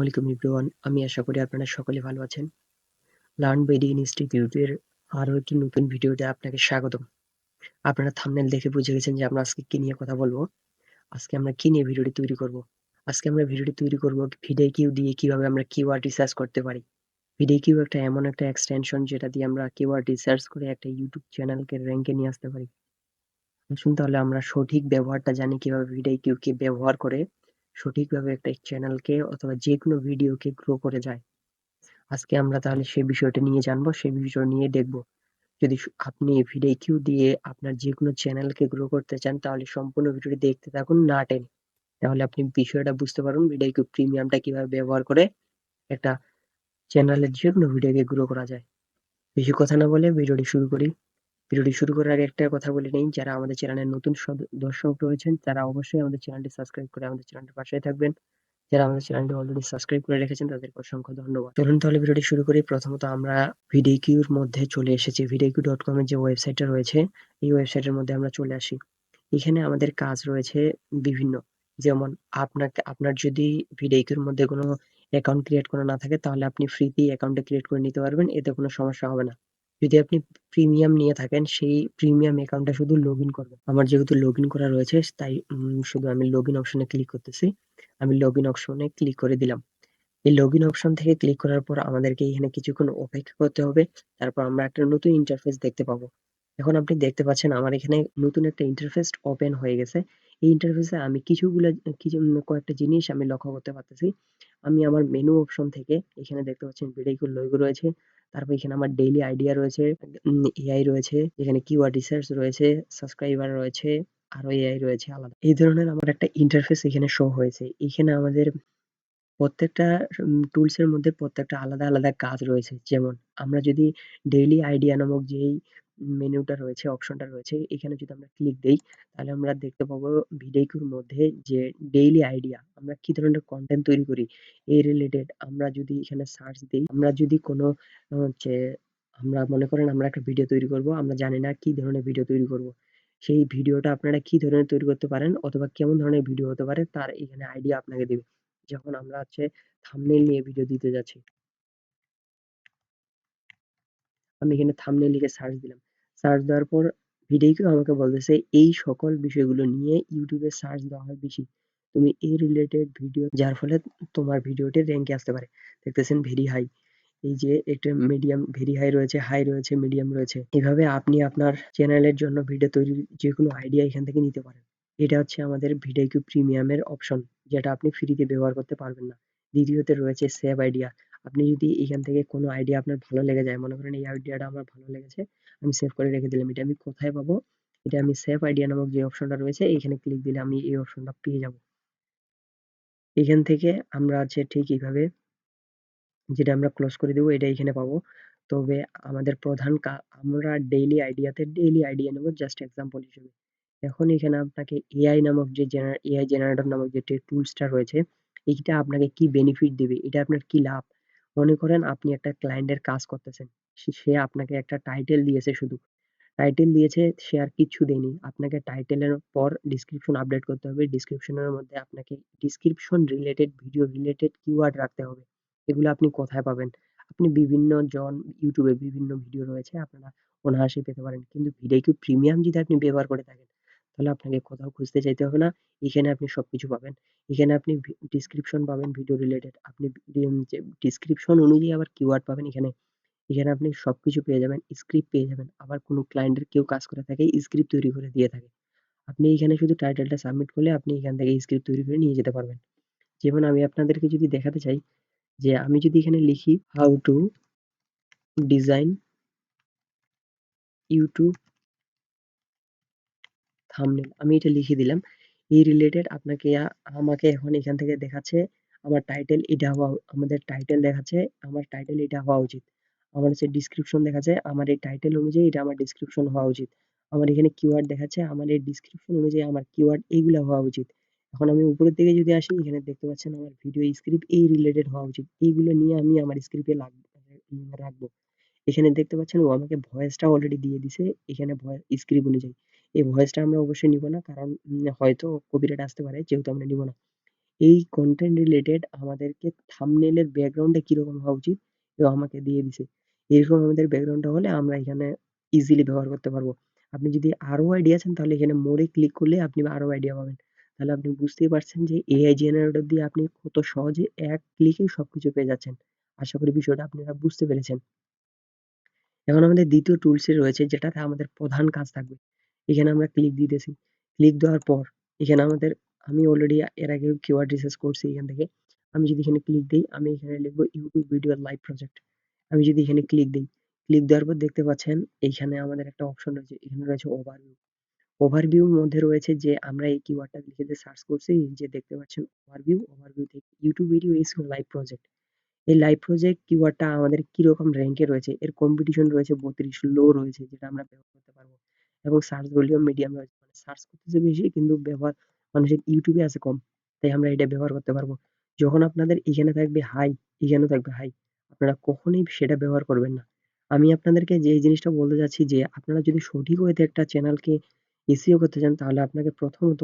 আলাইকুম এভরিওয়ান। আমি আশা করি আপনারা সকলে ভালো আছেন। লার্ন বিডি ইনস্টিটিউটের আরো একটি নতুন ভিডিওতে আপনাকে স্বাগতম। আপনারা থাম্বনেল দেখে বুঝে গেছেন যে আমরা আজকে কি নিয়ে কথা বলবো। আজকে আমরা কি নিয়ে ভিডিওটি তৈরি করব। আজকে আমরা ভিডিওটি তৈরি করব ভিডিকিউ দিয়ে কিভাবে আমরা কিওয়ার্ড রিসার্চ করতে পারি। ভিডিকিউ একটা এমন একটা এক্সটেনশন যেটা দিয়ে আমরা কিওয়ার্ড রিসার্চ করে একটা ইউটিউব চ্যানেলকে র‍্যাংকে নিয়ে আসতে পারি। আসুন তাহলে আমরা সঠিক ব্যবহারটা জানি কিভাবে ভিডিকিউকে ব্যবহার করে সঠিকভাবে একটা চ্যানেলকে অথবা যেকোনো ভিডিওকে গ্রো করে যায়। আজকে আমরা তাহলে সেই বিষয়টা নিয়ে জানবো, সেই বিষয় নিয়ে দেখবো। যদি আপনি ভিডিকিউ দিয়ে আপনার যেকোনো চ্যানেলকে গ্রো করতে চান তাহলে সম্পূর্ণ ভিডিওটি দেখতে থাকুন না টেনে। তাহলে আপনি বিষয়টা বুঝতে পারবেন ভিডিকিউ প্রিমিয়ামটা কিভাবে ব্যবহার করে একটা চ্যানেলের যেকোনো ভিডিওকে গ্রো করা যায়। বেশি কথা না বলে ভিডিওটি শুরু করি। ভিডিওটি শুরু করার আগে একটা কথা বলে নেই, যারা আমাদের চ্যানেলের নতুন দর্শক রয়েছেন তারা অবশ্যই আমাদের চ্যানেলটি সাবস্ক্রাইব করে আমাদের চ্যানেলটির পাশেই থাকবেন। যারা আমাদের চ্যানেলটি অলরেডি সাবস্ক্রাইব করে রেখেছেন তাদেরকে অসংখ্য ধন্যবাদ। চলুন তাহলে ভিডিওটি শুরু করি। প্রথমত আমরা ভিডিকিউর মধ্যে চলে এসেছি। vidiq.com এর যে ওয়েবসাইটটা রয়েছে এই ওয়েবসাইটের মধ্যে আমরা চলে আসি। এখানে আমাদের কাজ রয়েছে বিভিন্ন। যেমন আপনার যদি ভিডিকিউর মধ্যে কোনো অ্যাকাউন্ট ক্রিয়েট করা না থাকে তাহলে আপনি ফ্রিতেই অ্যাকাউন্টটা ক্রিয়েট করে নিতে পারবেন। এতে কোনো সমস্যা হবে না। যদি আপনি প্রিমিয়াম নিয়ে থাকেন সেই প্রিমিয়াম অ্যাকাউন্টটা শুধু লগইন করবেন। আমার যেহেতু লগইন করা রয়েছে তাই শুধু আমি লগইন অপশনে ক্লিক করতেছি। আমি লগইন অপশনে ক্লিক করে দিলাম। এই লগইন অপশন থেকে ক্লিক করার পর আমাদেরকে এখানে কিছুক্ষণ অপেক্ষা করতে হবে। তারপর আমরা একটা নতুন ইন্টারফেস দেখতে পাবো। এখন আপনি দেখতে পাচ্ছেন আমার এখানে নতুন একটা ইন্টারফেস ওপেন হয়ে গেছে। এই ইন্টারফেসে আমি কয়েকটা জিনিস আমি লক্ষ্য করতে পারতেছি। আমি আমার মেনু অপশন থেকে এখানে দেখতে পাচ্ছেন ভিডিকিউর লোগো রয়েছে। তারপর এখানে আমার ডেইলি আইডিয়া রয়েছে, এআই রয়েছে, এখানে কিওয়ার্ড রিসার্চ রয়েছে, সাবস্ক্রাইবার রয়েছে, আরো এআই রয়েছে আলাদা। এই ধরনের আমার একটা ইন্টারফেস এখানে শো হয়েছে। এখানে আমাদের প্রত্যেকটা টুলস এর মধ্যে প্রত্যেকটা আলাদা, আলাদা কাজ রয়েছে। যেমন আমরা যদি ডেইলি আইডিয়া নামক যেই মেনুটা রয়েছে, অপশনটা রয়েছে, এখানে যদি আমরা ক্লিক দেই, তাহলে আমরা দেখতে পাবো ভিডিকিউর মধ্যে যে ডেইলি আইডিয়া আমরা কি ধরনের কনটেন্ট তৈরি করি, এই রিলেটেড আমরা যদি এখানে সার্চ দেই, আমরা যদি কোনো হচ্ছে আমরা মনে করেন আমরা একটা ভিডিও তৈরি করব, আমরা জানি না কি ধরনের ভিডিও তৈরি করব। সেই ভিডিওটা আপনারা কি ধরনের তৈরি করতে পারেন অথবা কেমন ধরনের ভিডিও হতে পারে তার এখানে আইডিয়া আপনাকে দিবে। যখন আমরা থাম্বনেইল নিয়ে ভিডিও দিতে যাচ্ছি। আমি এখানে থাম্বনেইল লিখে সার্চ দিলাম। সার্চ দেওয়ার পর ভিডিকিউ আমাকে বলতেছে এই সকল বিষয়গুলো নিয়ে YouTube এ সার্চ দেওয়া হয় বেশি। তুমি এই রিলেটেড ভিডিও যার ফলে তোমার ভিডিওটি র‍্যাংকে আসতে পারে। দেখতেছেন ভেরি হাই। এই যে একটা মিডিয়াম ভেরি হাই রয়েছে, মিডিয়াম রয়েছে। এভাবে আপনি আপনার চ্যানেলের জন্য ভিডিও তৈরির যেকোনো আইডিয়া এখান থেকে নিতে পারেন। এটা হচ্ছে আমাদের ভিডিকিউ প্রিমিয়ামের অপশন, যেটা আপনি ফ্রিতে ব্যবহার করতে পারবেন না। দ্বিতীয়তে রয়েছে সেভ আইডিয়া। আপনি যদি এখান থেকে কোনো আইডিয়া আপনার ভালো লেগে যায়, মনে করেন এই আইডিয়াটা আমার ভালো লেগেছে, আমি সেভ করে রেখে দিলাম। এটা আমি কোথায় পাবো? এটা আমি সেভ আইডিয়া নামক যে অপশনটা রয়েছে এখানে ক্লিক দিলে আমি এই অপশনটা পেয়ে যাবো। এখান থেকে আমরা ঠিক এইভাবে যেটা আমরা ক্লোজ করে দেবো এটা এখানে পাবো। তবে আমাদের প্রধান আমরা ডেইলি আইডিয়া নেব জাস্ট এক্সাম্পল হিসেবে। এখন এখানে আপনাকে এআই নামক যে এআই জেনারেটর নামক যে টুলসটা রয়েছে, এইটা আপনাকে কি বেনিফিট দিবে? এটা আপনার কি লাভ? মনে করেন আপনি একটা ক্লায়েন্টের কাজ করতেছেন। সে আপনাকে একটা টাইটেল দিয়েছে শুধু। টাইটেল দিয়েছে, সে আর কিচ্ছু দেয়নি। আপনাকে টাইটেলের পর ডেসক্রিপশন আপডেট করতে হবে। ডেসক্রিপশনের মধ্যে আপনাকে description related, video related keyword রাখতে হবে। এগুলো আপনি কোথায় পাবেন? আপনি বিভিন্ন YouTube এ বিভিন্ন ভিডিও রয়েছে, আপনারা অনায়াসে পেতে পারেন। কিন্তু ভিডিকিউ প্রিমিয়াম যদি আপনি ব্যবহার করে থাকেন, তাহলে আপনাকে কোথাও খুঁজতে চাইতে হবে না। এখানে আপনি সবকিছু পাবেন। এখানে আপনি ডেসক্রিপশন পাবেন ভিডিও রিলেটেড। আপনি যে ডেসক্রিপশন অনুযায়ী আবার কিওয়ার্ড পাবেন এখানে। এখানে আপনি সবকিছু পেয়ে যাবেন, স্ক্রিপ্ট পেয়ে যাবেন। আবার কোনো ক্লায়েন্টের কেউ কাজ করে থাকে, স্ক্রিপ্ট তৈরি করে দিয়ে থাকে। আপনি এখানে শুধু টাইটেলটা সাবমিট করলে আপনি এখান থেকে স্ক্রিপ্ট তৈরি করে নিয়ে যেতে পারবেন। যেমন আমি আপনাদেরকে যদি দেখাতে চাই যে আমি যদি এখানে লিখি how to design YouTube thumbnail, আমি এটা লিখে দিলাম। এই রিলেটেড আমাকে এখন এখান থেকে দেখাচ্ছে আমার টাইটেল এটা হওয়া, আমাদের টাইটেল দেখাচ্ছে আমার টাইটেল এটা হওয়া উচিত। আমার ডেসক্রিপশন দেখাচ্ছে আমার এই টাইটেল অনুযায়ী এটা আমার ডেসক্রিপশন হওয়া উচিত। আমার এখানে কিওয়ার্ড দেখাচ্ছে আমার এই ডেসক্রিপশন অনুযায়ী আমার কিওয়ার্ড এইগুলা হওয়া উচিত। এখন আমি উপরের দিকে যদি আসি এখানে দেখতে পাচ্ছেন আমার ভিডিও স্ক্রিপ্ট এই রিলেটেড হওয়া উচিত। এইগুলো নিয়ে আমি আমার স্ক্রিপ্টে রাখবো। এখানে দেখতে পাচ্ছেন ও আমাকে ভয়েসটা অলরেডি দিয়ে দিছে এখানে স্ক্রিপ্ট অনুযায়ী। এই ভয়েসটা আমরা অবশ্যই নিব না, কারণ হয়তো কপিরাইট আসতে পারে, যেহেতু আমরা নিব না। এই কনটেন্ট রিলেটেড আমাদেরকে থাম্বনেইলের ব্যাকগ্রাউন্ডটা কিরকম হওয়া উচিত এও আমাকে দিয়ে দিছে। এরকম আমাদের ব্যাকগ্রাউন্ডটা হলে আমরা এখানে ইজিলি ব্যবহার করতে পারবো। আপনি যদি আরো আইডিয়া চান তাহলে এখানে মোরে ক্লিক করলে আপনি আরো আইডিয়া পাবেন। তাহলে আপনি বুঝতেই পারছেন যে এআই জেনারেটর দিয়ে আপনি কত সহজে এক ক্লিকেই সবকিছু পেয়ে যাচ্ছেন। আশা করি বিষয়টা আপনারা বুঝতে পেরেছেন। এখন আমাদের দ্বিতীয় টুলসে রয়েছে যেটাতে আমাদের প্রধান কাজ থাকবে। এখানে আমরা ক্লিক দিতেছি। ক্লিক দেওয়ার পর এখানে আমাদের আমি অলরেডি এর আগেও কিওয়ার্ড রিসার্চ করছি এখান থেকে। আমি যদি এখানে ক্লিক দেই, আমি এখানে লিখব ইউটিউব ভিডিও লাইভ প্রজেক্ট। আমি যদি এখানে ক্লিক দেই, ক্লিক দেওয়ার পর দেখতে পাচ্ছেন এইখানে আমাদের একটা অপশন রয়েছে। এখানে রয়েছে ওভারভিউ। ওভারভিউর মধ্যে রয়েছে যে আমরা এই কিওয়ার্ডটা লিখে যে সার্চ করছি যে দেখতে পাচ্ছেন ওভারভিউ, ওভারভিউ থেকে YouTube video SEO live project. এই লাইভ প্রজেক্ট কিওয়ার্ডটা আমাদের কিরকম র‍্যাংকে রয়েছে, এর কম্পিটিশন রয়েছে ৩২ লো রয়েছে যেটা আমরা ব্যবহার করতে পারবো। এবং সার্চ ভলিউম মিডিয়াম রয়েছে। মানে সার্চ করতেছে বেশি কিন্তু ব্যবহার মানুষের ইউটিউবে আছে কম। তাই আমরা এটা ব্যবহার করতে পারবো। যখন আপনাদের এখানে থাকবে হাই, এখানেও থাকবে হাই। আপনারা কখনোই সেটা ব্যবহার করবেন না। আমি আপনাদেরকে যে এই জিনিসটা বলতে চাচ্ছি যে আপনারা যদি সঠিক ওয়েতে একটা চ্যানেলকে এসইও করতে চান তাহলে আপনাকে প্রথমত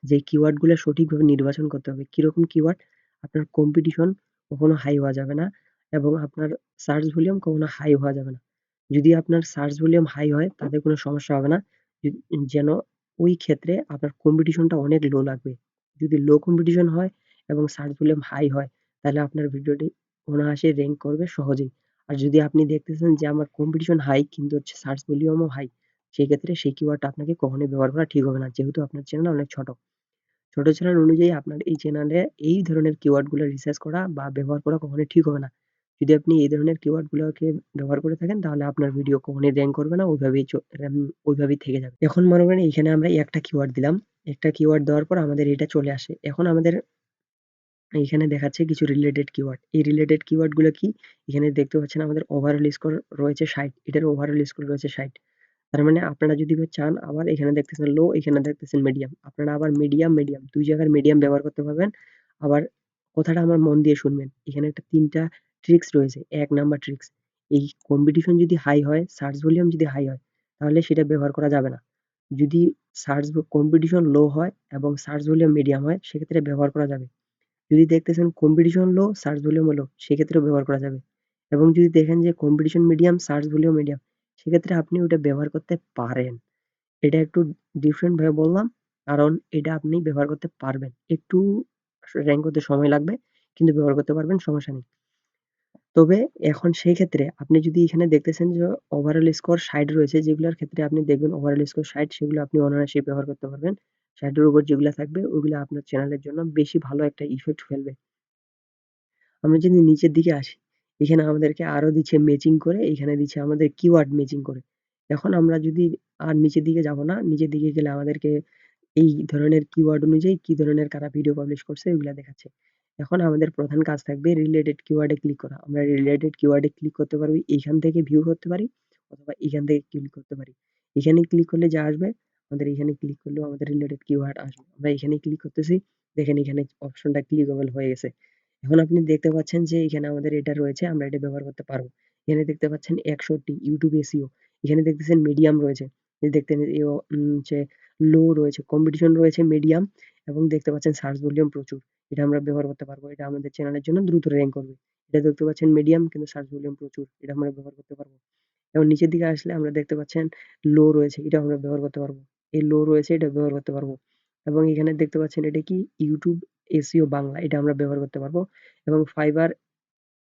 যে কিওয়ার্ড গুলো সঠিকভাবে নির্বাচন করতে হবে। কিরকম কিওয়ার্ড? আপনার কম্পিটিশন কখনো হাই হওয়া যাবে না এবং আপনার সার্চ ভলিউম কখনো হাই হওয়া যাবে না। যদি আপনার সার্চ ভলিউম হাই হয় তাতে কোনো সমস্যা হবে না। যেন ওই ক্ষেত্রে আপনার কম্পিটিশনটা অনেক লো লাগবে। যদি লো কম্পিটিশন হয় এবং সার্চ ভলিউম হাই হয় তাহলে আপনার ভিডিওটি অনায়াসে র‍্যাংক করবে সহজেই। আর যদি আপনি দেখতেছেন যে আমার কম্পিটিশন হাই কিন্তু হচ্ছে সার্চ ভলিউমও হাই, সেক্ষেত্রে সেই কিওয়ার্ডটা আপনাকে কখনোই ব্যবহার করা ঠিক হবে না। যেহেতু আপনার চ্যানেল অনেক ছোট। ছোট চ্যানেল অনুযায়ী আপনার এই চ্যানেলে এই ধরনের কিওয়ার্ড গুলো রিসার্চ করা বা ব্যবহার করা কখনোই ঠিক হবে না। যদি আপনি এই ধরনের কিওয়ার্ড গুলোকে ব্যবহার করে থাকেন তাহলে আপনার ভিডিও কখনোই র‍্যাংক করবে না, ওইভাবেই থেকে যাবে। এখন মনে করেন এখানে আমরা একটা কিওয়ার্ড দিলাম। একটা কিওয়ার্ড দেওয়ার পর আমাদের এটা চলে আসে। এখন আমাদের এইখানে দেখাচ্ছে কিছু রিলেটেড কিওয়ার্ড। এই রিলেটেড কিওয়ার্ড গুলো কি? এখানে দেখতে পাচ্ছেন আমাদের ওভারঅল স্কোর রয়েছে ৬০। এটার ওভারঅল স্কোর রয়েছে ৬০। তার মানে আপনারা যদি চান আবার এখানে দেখতেছেন লো, এখানে দেখতেছেন মিডিয়াম। আপনারা আবার মিডিয়াম, মিডিয়াম ২ জায়গার মিডিয়াম ব্যবহার করতে পারবেন। আবার কথাটা আমার মন দিয়ে শুনবেন। এখানে একটা ৩ টা ট্রিক্স রয়েছে। ১ নাম্বার ট্রিক্স, এই কম্পিটিশন যদি হাই হয়, সার্চ ভলিউম যদি হাই হয়, তাহলে সেটা ব্যবহার করা যাবে না। যদি কম্পিটিশন লো হয় এবং সার্চ ভলিউম মিডিয়াম হয়, সেক্ষেত্রে ব্যবহার করা যাবে। যদি দেখতেছেন কম্পিটিশন লো, সার্চ ভলিউম লো, সেক্ষেত্রেও ব্যবহার করা যাবে। এবং যদি দেখেন যে competition medium, search volume medium, সেক্ষেত্রে আপনি ওটা ব্যবহার করতে পারেন। এটা একটু ডিফারেন্ট ভাবে বললাম। কারণ এটা আপনি ব্যবহার করতে পারবেন। একটু র‍্যাংক হতে সময় লাগবে কিন্তু ব্যবহার করতে পারবেন, সমস্যা নেই। তবে এখন সেই ক্ষেত্রে আপনি যদি এখানে দেখতেছেন যে ওভারঅল স্কোর ৬০ রয়েছে, যেগুলোর ক্ষেত্রে আপনি দেখবেন ওভারঅল স্কোর ৬০, সেগুলো আপনি অনায়াসেই ব্যবহার করতে পারবেন। ৬০ এর উপর যেগুলা থাকবে ওগুলা আপনার চ্যানেলের জন্য বেশি ভালো একটা ইফেক্ট ফেলবে। আমরা যদি নিচের দিকে আসি, এখানে আমাদেরকে আরো দিচ্ছে ম্যাচিং করে, এখানে দিচ্ছে আমাদের কিওয়ার্ড ম্যাচিং করে। এখন আমরা যদি আর নিচের দিকে যাব না, নিচের দিকে গেলে আমাদেরকে এই ধরনের কিওয়ার্ড অনুযায়ী কি ধরনের কারা ভিডিও পাবলিশ করছে ওইগুলা দেখাচ্ছে। এখন আমাদের প্রধান কাজ থাকবে রিলেটেড কিওয়ার্ডে ক্লিক করা। আমরা রিলেটেড কিওয়ার্ডে ক্লিক করতে পারবো, এইখান থেকে ভিউ করতে পারি অথবা এখান থেকে ক্লিক করতে পারি। এখানে ক্লিক করলে যা আসবে, আমাদের এখানে ক্লিক করলেও আমাদের রিলেটেড কিওয়ার্ড আসবে। আমরা এখানে ক্লিক করতেছি, দেখেন এখানে অপশনটা ক্লিকেবল হয়ে গেছে। এখন আপনি দেখতে পাচ্ছেন যে এখানে আমাদের এটা রয়েছে, আমরা এটা ব্যবহার করতে পারবো। এখানে দেখতে পাচ্ছেন ৬১ ইউটিউব এসইও, এখানে দেখতেছেন মিডিয়াম রয়েছে। এই দেখতেন যে লো রয়েছে, কম্পিটিশন রয়েছে মিডিয়াম এবং দেখতে পাচ্ছেন সার্চ ভলিউম প্রচুর। এটা আমরা ব্যবহার করতে পারবো। এটা আমাদের চ্যানেলের জন্য দ্রুত র‍্যাংক করবে। এটা দেখতে পাচ্ছেন মিডিয়াম কিন্তু সার্চ ভলিউম প্রচুর। এটা আমরা ব্যবহার করতে পারবো। এবং নিচের দিকে আসলে আমরা দেখতে পাচ্ছেন লো রয়েছে, এটাও আমরা ব্যবহার করতে পারবো। এই লো রয়েছে, এটা ব্যবহার করতে পারবো। এবং এখানে দেখতে পাচ্ছেন এটা কি ইউটিউব এসইও বাংলা, এটা আমরা ব্যবহার করতে পারবো। এবং fibre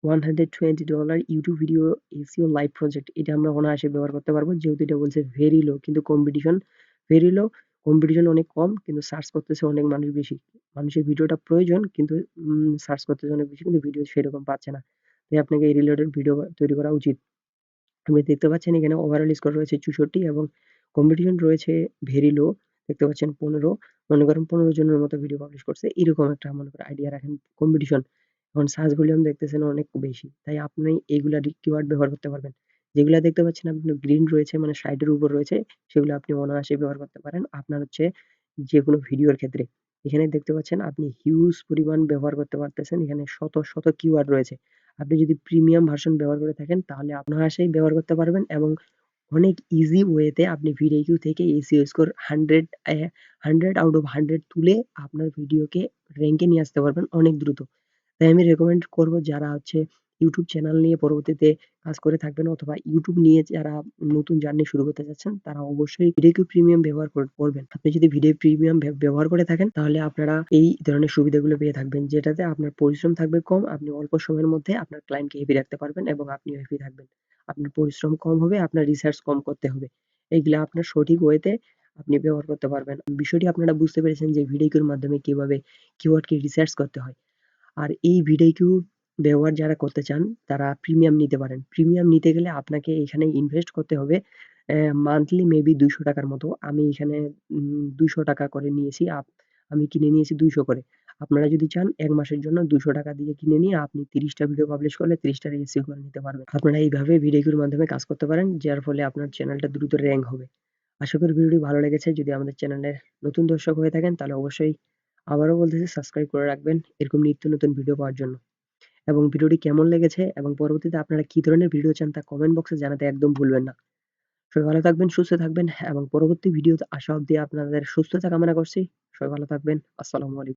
$120 YouTube video SEO live project, এটা আমরা অনায়াসে ব্যবহার করতে পারবো। যেহেতু এটা বলছে ভেরি লো কিন্তু কম্পিটিশন ভেরি লো, কম্পিটিশন অনেক কম কিন্তু সার্চ করতেছে অনেক মানুষ বেশি। মানুষের ভিডিওটা প্রয়োজন কিন্তু সার্চ করতেছে অনেক বেশি কিন্তু ভিডিও সেরকম পাচ্ছে না। তাই আপনাকে এই রিলেটেড ভিডিও তৈরি করা উচিত। আপনি দেখতে পাচ্ছেন এখানে ওভারঅল স্কোর রয়েছে ৬৪ এবং কম্পিটিশন রয়েছে ভেরি লো। দেখতে পাচ্ছেন ১৫, মনে করেন ১৫ জনের মতো ভিডিও পাবলিশ করছে। এরকম একটা মনে করেন আইডিয়া রাখেন কম্পিটিশন। এখন সার্চ ভলিউম দেখতেছেন অনেক বেশি। তাই আপনি এইগুলা কিওয়ার্ড ব্যবহার করতে পারবেন। যেগুলা দেখতে পাচ্ছেন আপনার গ্রিন রয়েছে মানে ৬০ এর উপর রয়েছে, সেগুলো আপনি অনায়াসে ব্যবহার করতে পারেন। আপনার হচ্ছে যেকোনো ভিডিওর ক্ষেত্রে। এখানে দেখতে পাচ্ছেন আপনি হিউজ পরিমাণ ব্যবহার করতে পারতেছেন। এখানে শত, শত কিওয়ার্ড রয়েছে। আপনি যদি প্রিমিয়াম ভার্সন ব্যবহার করে থাকেন তাহলে অনায়াসেই ব্যবহার করতে পারবেন এবং অনেক ইজি ওয়েতে আপনি ভিডিও থেকে এসইও স্কোর 100 আউট অফ 100 তুলে আপনার ভিডিওকে র‍্যাংকে নিয়ে আসতে পারবেন অনেক দ্রুত। তাই আমি রেকমেন্ড করব যারা হচ্ছে YouTube চ্যানেল নিয়ে পরবর্তীতে কাজ করে থাকবেন অথবা YouTube নিয়ে যারা নতুন জার্নি শুরু করতে চাচ্ছেন তারা অবশ্যই ভিডিও প্রিমিয়াম ব্যবহার করবেন। আপনি যদি ভিডিও প্রিমিয়াম ব্যবহার করে থাকেন তাহলে আপনারা এই ধরনের সুবিধাগুলো পেয়ে থাকবেন যেটাতে আপনার পরিশ্রম থাকবে কম, আপনি অল্প সময়ের মধ্যে আপনার ক্লায়েন্টকে হ্যাপি রাখতে পারবেন এবং আপনিও হ্যাপি থাকবেন। আপনার পরিশ্রম কম হবে, আপনার রিসার্চ কম করতে হবে। এইগুলা আপনার সঠিক ওয়েতে আপনি ব্যবহার করতে পারবেন। বিষয়টি আপনারা বুঝতে পেরেছেন যে ভিডিওর মাধ্যমে কিভাবে কিওয়ার্ডকে রিসার্চ করতে হয়। আর এই ভিডিও ব্যবহার যারা করতে চান তারা প্রিমিয়াম নিতে পারেন। প্রিমিয়াম নিতে গেলে আপনাকে এখানে ইনভেস্ট করতে হবে মান্থলি মেবি ৳২০০ র মতো। আমি এখানে ৳২০০ করে নিয়েছি। আমি কিনে নিয়েছি ২০০ করে। আপনারা যদি চান ১ মাসের জন্য ৳২০০ দিয়ে কিনে নিয়ে আপনি ৩০ টা ভিডিও পাবলিশ করলে ৩০ টার এসইও করে নিতে পারবেন। আপনারা এইভাবে ভিডিওর মাধ্যমে কাজ করতে পারেন যার ফলে আপনার চ্যানেলটা দ্রুত র‍্যাংক হবে। আশা করি ভিডিওটি ভালো লেগেছে। যদি আমাদের চ্যানেলের নতুন দর্শক হয়ে থাকেন তাহলে অবশ্যই আবারও বলতেছি সাবস্ক্রাইব করে রাখবেন এরকম নিত্য নতুন ভিডিও পাওয়ার জন্য। এবং ভিডিওটি কেমন লেগেছে এবং পরবর্তীতে আপনারা কি ধরনের ভিডিও চান তা কমেন্ট বক্সে জানাতে একদম ভুলবেন না। সবাই ভালো থাকবেন, সুস্থ থাকবেন এবং পরবর্তী ভিডিওতে আসা অব্দি আপনাদের সুস্থতা কামনা করছি। সবাই ভালো থাকবেন। আসসালামু আলাইকুম।